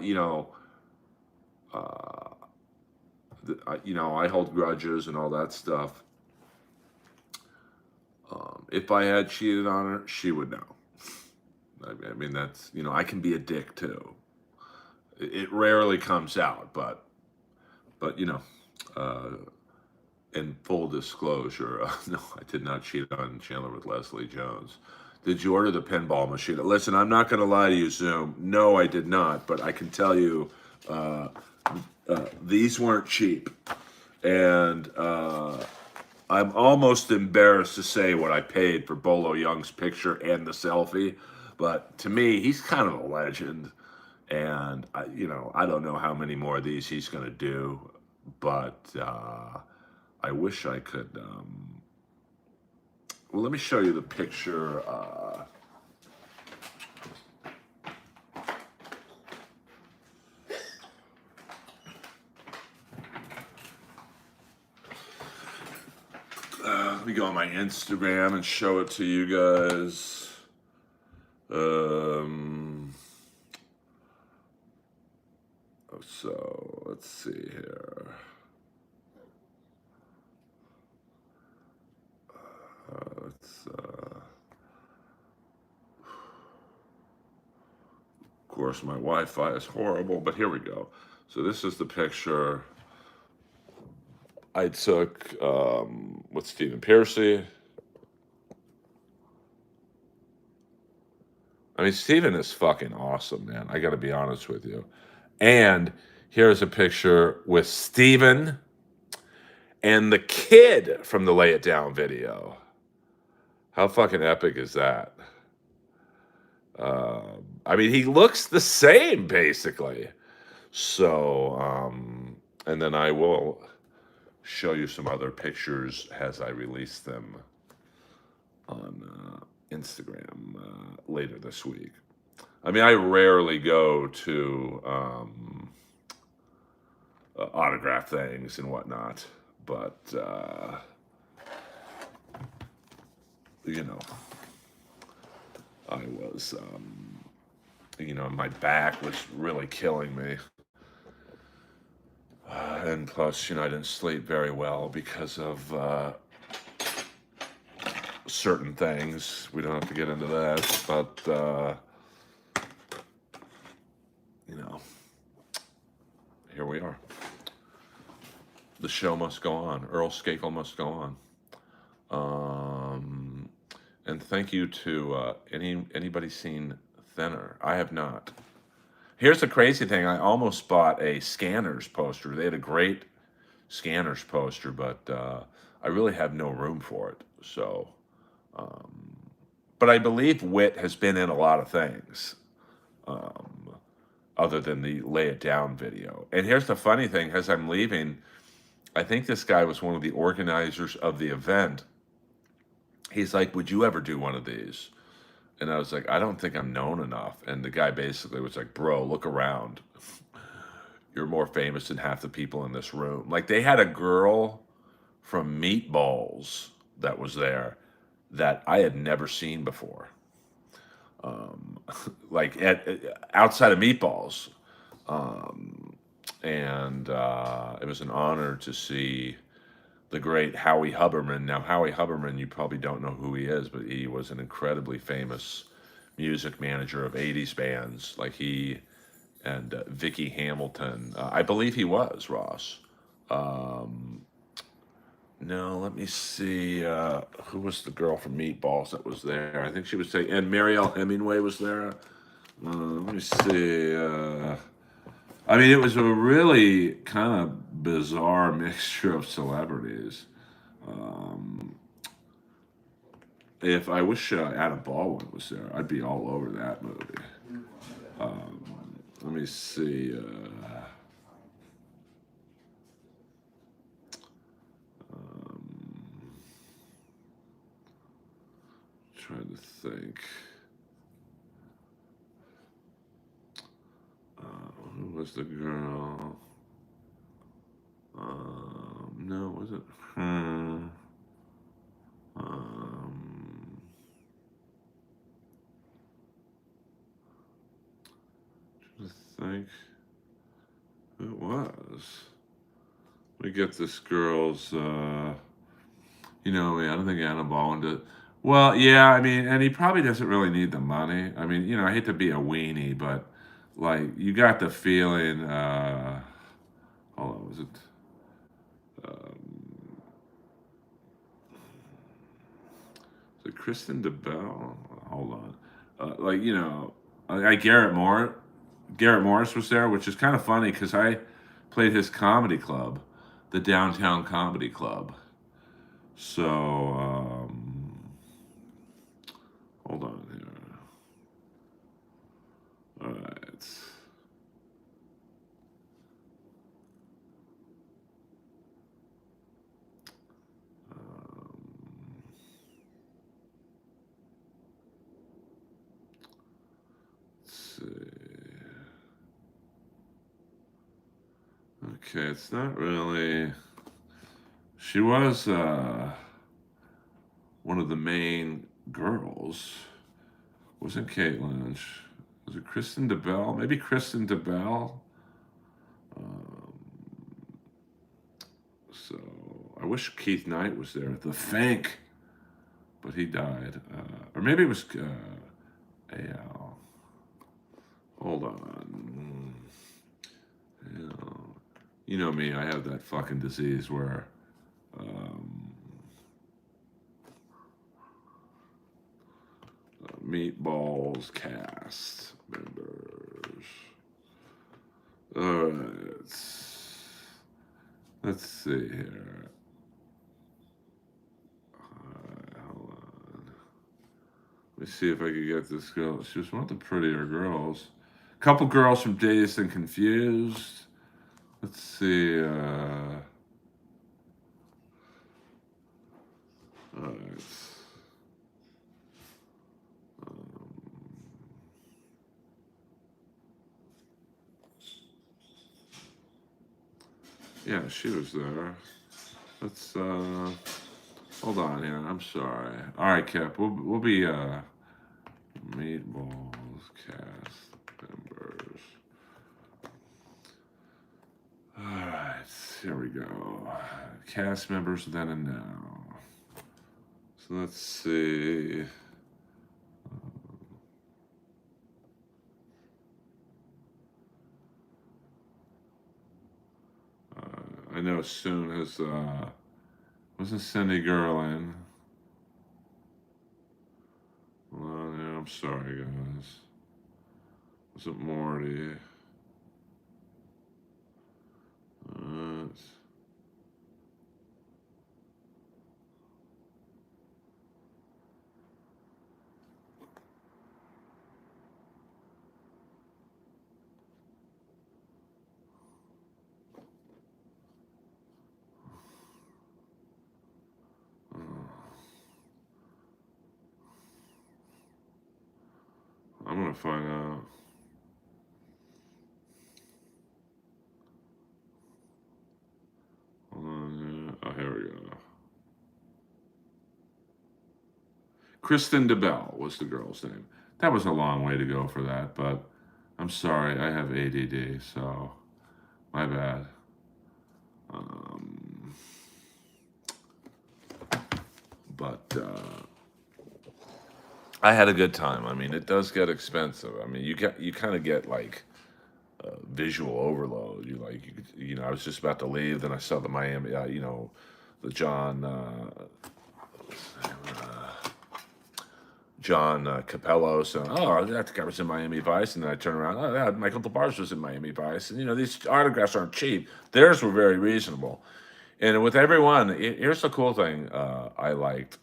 I hold grudges and all that stuff. if I had cheated on her, she would know. I mean, that's, I can be a dick too. It rarely comes out, but uh, in full disclosure, no, I did not cheat on Chandler with Leslie Jones. Did you order the pinball machine? Listen, I'm not going to lie to you, Zoom. No, I did not, but I can tell you these weren't cheap. And I'm almost embarrassed to say what I paid for Bolo Young's picture and the selfie, but to me, he's kind of a legend. And I don't know how many more of these he's going to do, but I wish I could. Well, let me show you the picture. Let me go on my Instagram and show it to you guys. So let's see here. Of course, my Wi-Fi is horrible, but here we go. So this is the picture I took with Stephen Piercy. I mean, Stephen is fucking awesome, man. I got to be honest with you. And here's a picture with Stephen and the kid from the Lay It Down video. How fucking epic is that? I mean, he looks the same, basically. So, and then I will show you some other pictures as I release them on Instagram later this week. I mean, I rarely go to autograph things and whatnot, but I was, my back was really killing me. And plus, I didn't sleep very well because of certain things. We don't have to get into that, but, here we are. The show must go on. Earl Skakel must go on. And thank you to anybody seen Thinner? I have not. Here's the crazy thing. I almost bought a Scanners poster. They had a great Scanners poster, but I really have no room for it. So, but I believe Wit has been in a lot of things. Other than the Lay It Down video. And here's the funny thing, as I'm leaving, I think this guy was one of the organizers of the event. He's like, would you ever do one of these? And I was like, I don't think I'm known enough. And the guy basically was like, bro, look around. You're more famous than half the people in this room. Like, they had a girl from Meatballs that was there that I had never seen before. Like outside of Meatballs. And it was an honor to see the great Howie Huberman. Now, Howie Huberman, you probably don't know who he is, but he was an incredibly famous music manager of 80s bands, like he and Vicky Hamilton. I believe he was, Ross. No, let me see. Who was the girl from Meatballs that was there? I think she was saying, and Marielle Hemingway was there. Let me see. I mean, it was a really kind of bizarre mixture of celebrities. If I wish Adam Baldwin was there, I'd be all over that movie. Let me see. Trying to think. Who was the girl? No, was it her? Trying to think who it was. Let me get this girl's. I don't think Anna Baldwin did. Well, yeah, I mean, and he probably doesn't really need the money. I mean, I hate to be a weenie, but like you got the feeling. Hold on, was it? Um, was it Kristen DeBell? Hold on. Like Garrett Morris was there, which is kind of funny because I played his comedy club, the Downtown Comedy Club. So hold on here. All right. Um, let's see. Okay, it's not really. She was one of the main girls. Wasn't Kate Lynch? Was it Kristen DeBell? Maybe Kristen DeBell. Um, so I wish Keith Knight was there. The Fank, but he died. Or maybe it was Al. Hold on. You you know me. I have that fucking disease where. Um, Meatballs cast members. All right. Let's see here. Hold on. Let me see if I can get this girl. She was one of the prettier girls. Couple girls from Dazed and Confused. Let's see. All right. Um, yeah, she was there. Let's hold on here. I'm sorry. All right, Cap. We'll be Meatballs cast members. All right, here we go. Cast members then and now. So let's see. I know soon as wasn't Cindy Gerlin. Well, yeah, I'm sorry, guys. Was it Morty? Uh, I'm gonna find out. Hold on, yeah. Oh, here we go. Kristen DeBell was the girl's name. That was a long way to go for that, but I'm sorry, I have ADD, so my bad. Um, but I had a good time. I mean, it does get expensive. I mean, you kind of get like visual overload. I was just about to leave, then I saw the Miami, the John Capello. So, oh, that guy was in Miami Vice, and then I turn around. Oh, yeah, Michael DeBarge was in Miami Vice, and these autographs aren't cheap. Theirs were very reasonable. And with everyone, here's the cool thing I liked.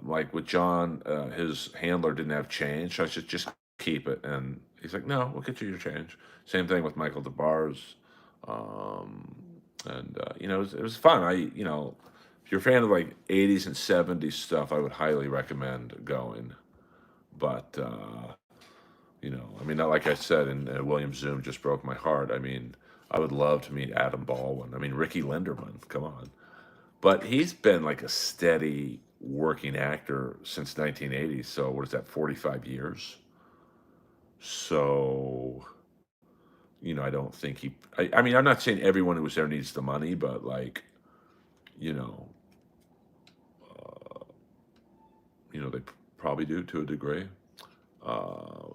Like with John, his handler didn't have change, so I should just keep it. And he's like, "No, we'll get you your change." Same thing with Michael DeBarge. Um, and it was fun. If you're a fan of like '80s and '70s stuff, I would highly recommend going. But I mean, not like I said, and William Zoom just broke my heart. I mean, I would love to meet Adam Baldwin. I mean, Ricky Linderman. Come on. But he's been like a steady working actor since 1980. So what is that, 45 years? So, I don't think I mean, I'm not saying everyone who was there needs the money, but like, you know, they probably do to a degree.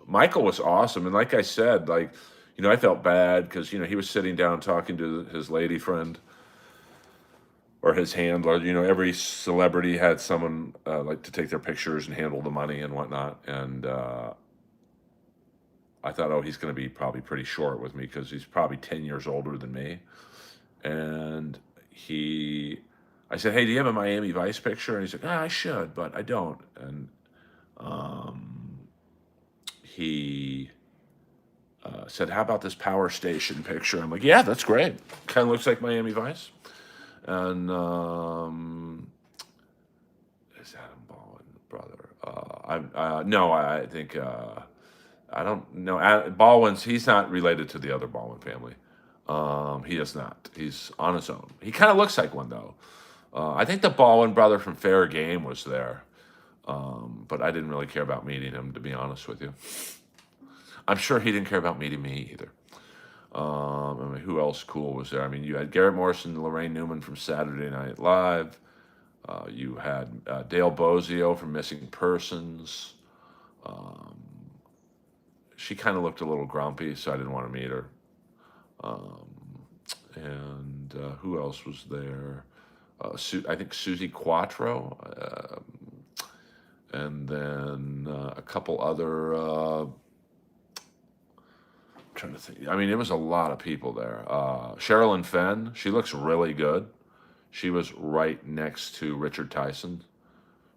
Michael was awesome, and like I said, like I felt bad because he was sitting down talking to his lady friend or his handler. Every celebrity had someone like to take their pictures and handle the money and whatnot. And I thought, oh, he's going to be probably pretty short with me because he's probably 10 years older than me. And I said, hey, do you have a Miami Vice picture? And he's like, I should, but I don't. And he said, how about this Power Station picture? I'm like, yeah, that's great. Kind of looks like Miami Vice. And is Adam Baldwin brother? I think I don't know. Baldwin's he's not related to the other Baldwin family. He is not. He's on his own. He kind of looks like one though. I think the Baldwin brother from Fair Game was there, but I didn't really care about meeting him, to be honest with you. I'm sure he didn't care about meeting me either. Who else cool was there? I mean, you had Garrett Morrison and Lorraine Newman from Saturday Night Live. You had Dale Bozio from Missing Persons. She kind of looked a little grumpy, so I didn't want to meet her. And who else was there? I think Susie Quattro. And then a couple other... trying to think. I mean, it was a lot of people there. Sherilyn Fenn, she looks really good. She was right next to Richard Tyson.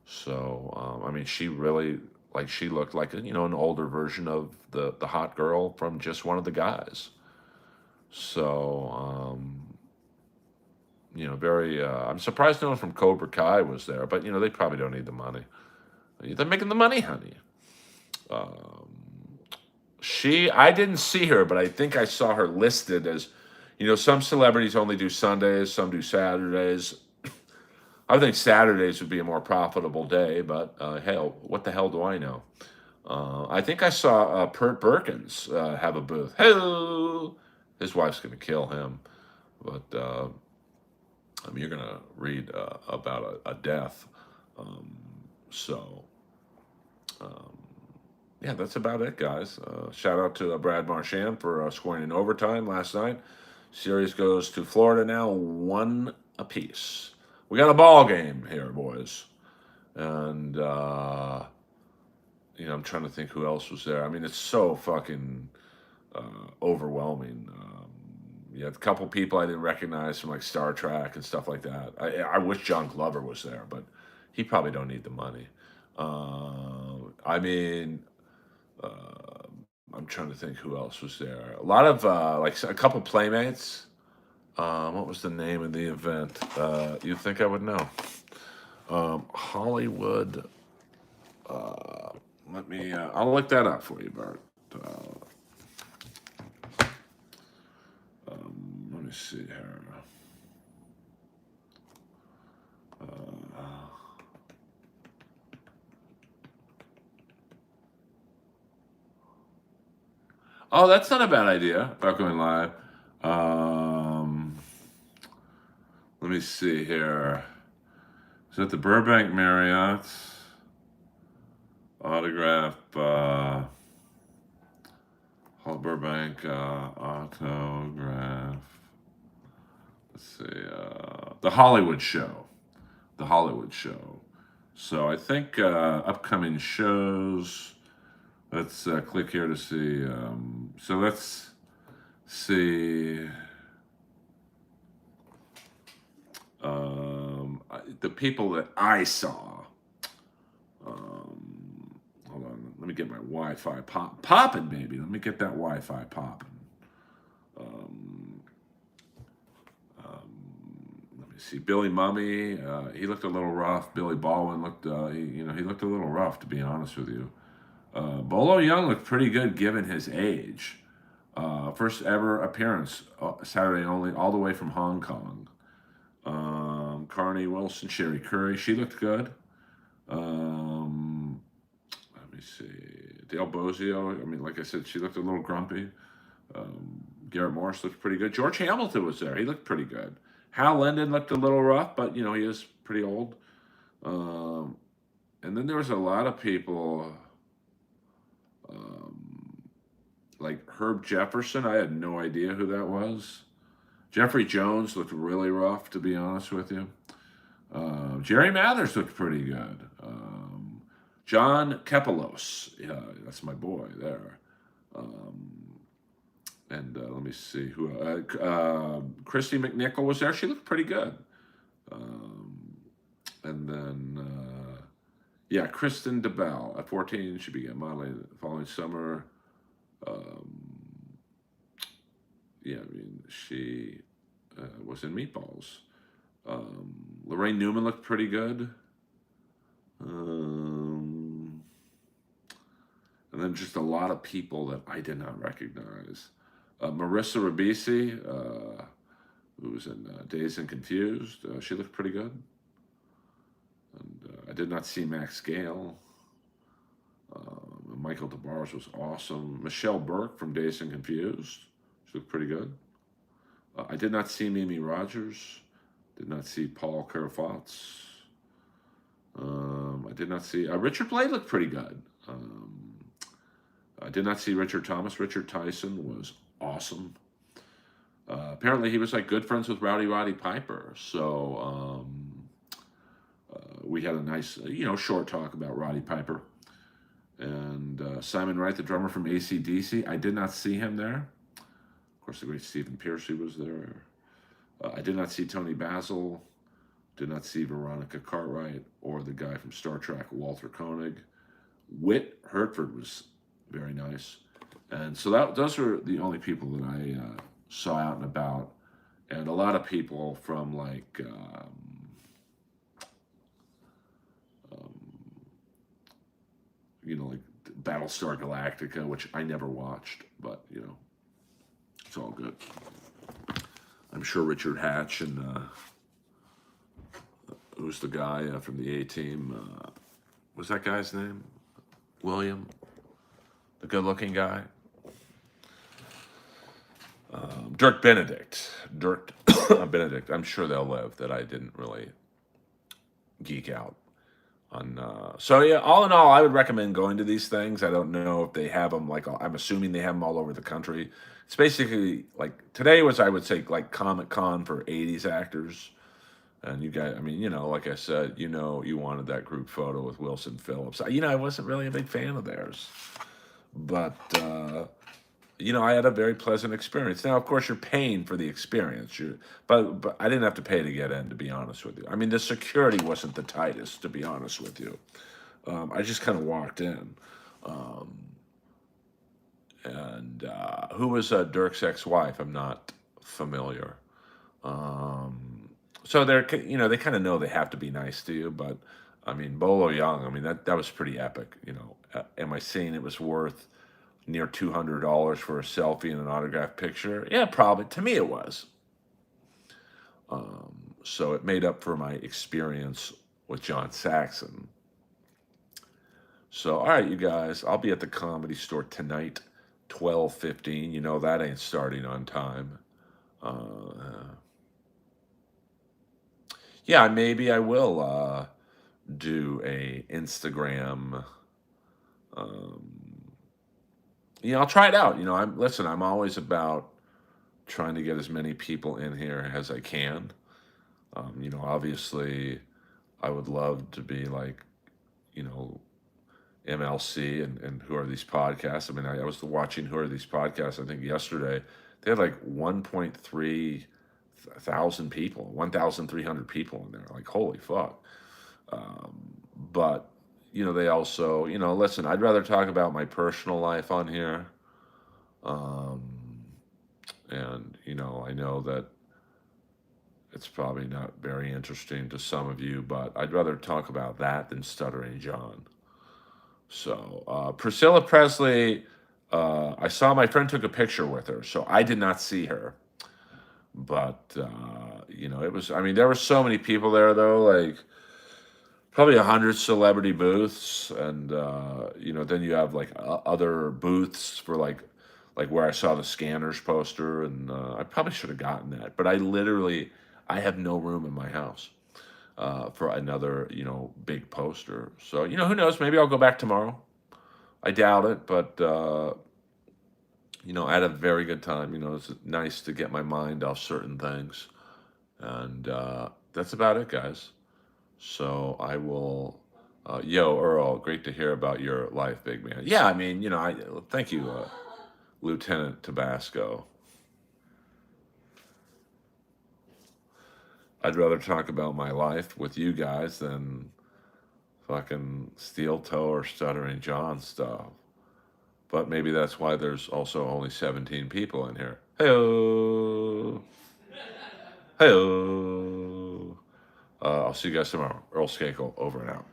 So, I mean, she really, she looked like, an older version of the hot girl from Just One of the Guys. So, very, I'm surprised no one from Cobra Kai was there, but, they probably don't need the money. They're making the money, honey. I didn't see her, but I think I saw her listed as, some celebrities only do Sundays, some do Saturdays. I think Saturdays would be a more profitable day, but hell, what the hell do I know? I think I saw Kurt Perkins have a booth. Hello! His wife's going to kill him, but you're going to read about a death. Yeah, that's about it, guys. Shout out to Brad Marchand for scoring in overtime last night. Series goes to Florida now, 1 apiece. We got a ball game here, boys. And, I'm trying to think who else was there. I mean, it's so fucking overwhelming. You had a couple people I didn't recognize from, Star Trek and stuff like that. I wish John Glover was there, but he probably don't need the money. I'm trying to think who else was there. A lot of a couple playmates. What was the name of the event? You'd think I would know. Hollywood. I'll look that up for you, Bart. Let me see here. Oh, that's not a bad idea about going live. Let me see here. Is that the Burbank Marriott? Autograph, Burbank autograph. Let's see. The Hollywood Show. The Hollywood Show. So I think upcoming shows. Let's click here to see. So let's see. The people that I saw. Hold on. Let me get my Wi-Fi popping, baby. Let me get that Wi-Fi popping. Let me see. Billy Mummy. He looked a little rough. Billy Baldwin looked. He looked a little rough, to be honest with you. Bolo Young looked pretty good given his age. First ever appearance Saturday only, all the way from Hong Kong. Carney Wilson, Sherry Curry, she looked good. Let me see. Dale Bozio, I mean, like I said, she looked a little grumpy. Garrett Morris looked pretty good. George Hamilton was there. He looked pretty good. Hal Linden looked a little rough, but, he is pretty old. And And then there was a lot of people, like Herb Jefferson. I had no idea who that was. Jeffrey Jones looked really rough, to be honest with you. Jerry Mathers looked pretty good. John Kepelos, yeah, that's my boy there. And let me see who. Christy McNichol was there. She looked pretty good. And then, yeah, Kristen DeBell at 14. She began modeling the following summer. Yeah, I mean, she was in Meatballs. Lorraine Newman looked pretty good. And then just a lot of people that I did not recognize. Marissa Ribisi, who was in Dazed and Confused, she looked pretty good. And I did not see Max Gale. Michael DeBars was awesome. Michelle Burke from Dazed and Confused, she looked pretty good. I did not see Mimi Rogers. Did not see Paul Karafatz. I did not see... Richard Blade looked pretty good. I did not see Richard Thomas. Richard Tyson was awesome. Apparently he was like good friends with Roddy Piper. So we had a nice, short talk about Roddy Piper. And Simon Wright, the drummer from AC/DC, I did not see him there. Of course, the great Stephen Piercy was there. I did not see Tony Basil. Did not see Veronica Cartwright or the guy from Star Trek, Walter Koenig. Whit Hertford was very nice. And so those are the only people that I saw out and about. And a lot of people from like like Battlestar Galactica, which I never watched, but it's all good. I'm sure Richard Hatch and who's the guy from the A-Team? What's that guy's name? William, the good-looking guy. Dirk Benedict. Benedict. I'm sure they'll live. That I didn't really geek out on. So yeah, all in all, I would recommend going to these things. I don't know if they have them. Like I'm assuming they have them all over the country. It's basically like today was, I would say, like Comic Con for '80s actors. And you guys, I mean, like I said, you wanted that group photo with Wilson Phillips. I wasn't really a big fan of theirs, but I had a very pleasant experience. Now, of course, you're paying for the experience. But I didn't have to pay to get in, to be honest with you. I mean, the security wasn't the tightest, to be honest with you. I just kind of walked in. And who was Dirk's ex-wife? I'm not familiar. So they're, they kind of know they have to be nice to you, but I mean, Bolo Young, I mean, that was pretty epic. Am I saying it was worth near $200 for a selfie and an autographed picture? Yeah, probably. To me, it was. So it made up for my experience with John Saxon. So, all right, you guys, I'll be at the Comedy Store tonight, 12:15. That ain't starting on time. Yeah, maybe I will do a Instagram. I'll try it out. I'm always about trying to get as many people in here as I can. Obviously, I would love to be like, MLC and Who Are These Podcasts. I mean, I was watching Who Are These Podcasts, I think yesterday. They had like 1.3 thousand people, 1,300 people in there. Like, holy fuck. But, they also, listen, I'd rather talk about my personal life on here. And, I know that it's probably not very interesting to some of you, but I'd rather talk about that than Stuttering John. So, Priscilla Presley, I saw my friend took a picture with her, so I did not see her. But, it was, I mean, there were so many people there, though, like probably 100 celebrity booths. And, then you have like other booths for like where I saw the Scanners poster. And I probably should have gotten that. But I have no room in my house. for another, big poster. So, who knows? Maybe I'll go back tomorrow. I doubt it, but I had a very good time. It's nice to get my mind off certain things, and that's about it, guys. So I will. Yo, Earl, great to hear about your life, big man. Yeah, I mean, thank you, Lieutenant Tabasco. I'd rather talk about my life with you guys than fucking steel toe or stuttering John stuff. But maybe that's why there's also only 17 people in here. Hey-o. Hey-o. I'll see you guys tomorrow. Earl Skakel, over and out.